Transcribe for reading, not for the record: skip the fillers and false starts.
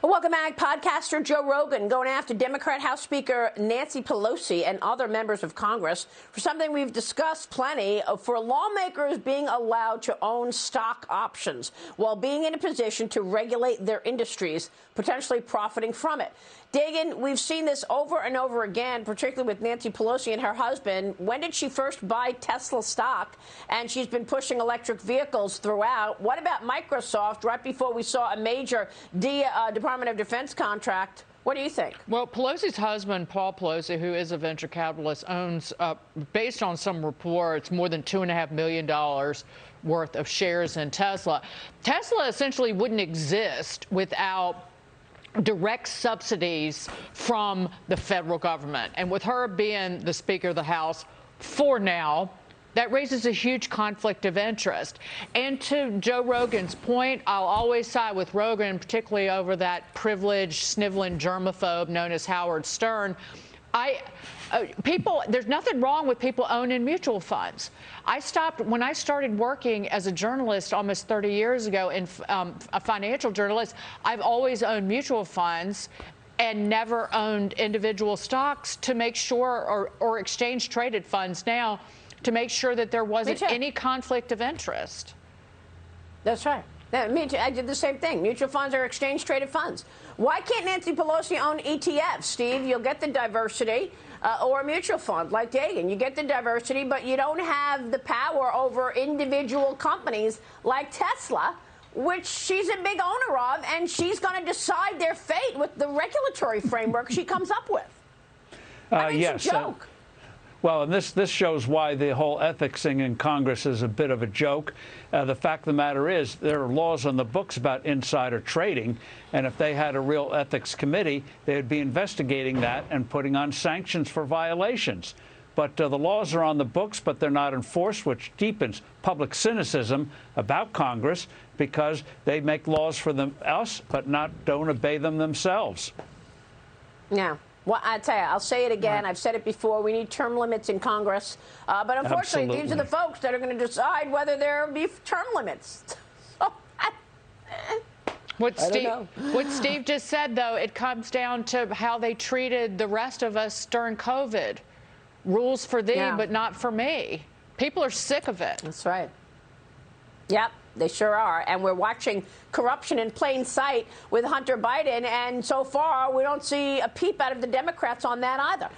Welcome back. Podcaster Joe Rogan going after Democrat House Speaker Nancy Pelosi and other members of Congress for something we've discussed plenty for lawmakers being allowed to own stock options while being in a position to regulate their industries, potentially profiting from it. Dagen, we've seen this over and over again, particularly with Nancy Pelosi and her husband. When did she first buy Tesla stock? And she's been pushing electric vehicles throughout. What about Microsoft right before we saw a major Department of Defense contract? What do you think? Well, Pelosi's husband, Paul Pelosi, who is a venture capitalist, owns, based on some reports, more than $2.5 million worth of shares in Tesla. Tesla essentially wouldn't exist without direct subsidies from the federal government. And with her being the Speaker of the House for now, that raises a huge conflict of interest. And to Joe Rogan's point, I'll always side with Rogan, particularly over that privileged, sniveling germaphobe known as Howard Stern. There's nothing wrong with people owning mutual funds. When I started working as a journalist almost 30 years ago, a financial journalist, I've always owned mutual funds and never owned individual stocks to make sure, or exchange traded funds now, to make sure that there wasn't any conflict of interest. That's right. Me too. I did the same thing. Mutual funds are exchange-traded funds. Why can't Nancy Pelosi own ETFs, Steve? You'll get the diversity, or a mutual fund like Dagen. You get the diversity, but you don't have the power over individual companies like Tesla, which she's a big owner of, and she's going to decide their fate with the regulatory framework she comes up with. I mean, it's a joke. Well, and this shows why the whole ethics thing in Congress is a bit of a joke. The fact of the matter is there are laws on the books about insider trading, and if they had a real ethics committee, they would be investigating that and putting on sanctions for violations. But the laws are on the books, but they're not enforced, which deepens public cynicism about Congress because they make laws for us, but don't obey them themselves. Yeah. Well, I tell you, I'll say it again. I've said it before. We need term limits in Congress. But unfortunately, these are the folks that are going to decide whether there will be term limits. What Steve just said, though, it comes down to how they treated the rest of us during COVID. Rules for thee, but not for me. People are sick of it. That's right. Yep. They sure are. And we're watching corruption in plain sight with Hunter Biden. And so far, we don't see a peep out of the Democrats on that either.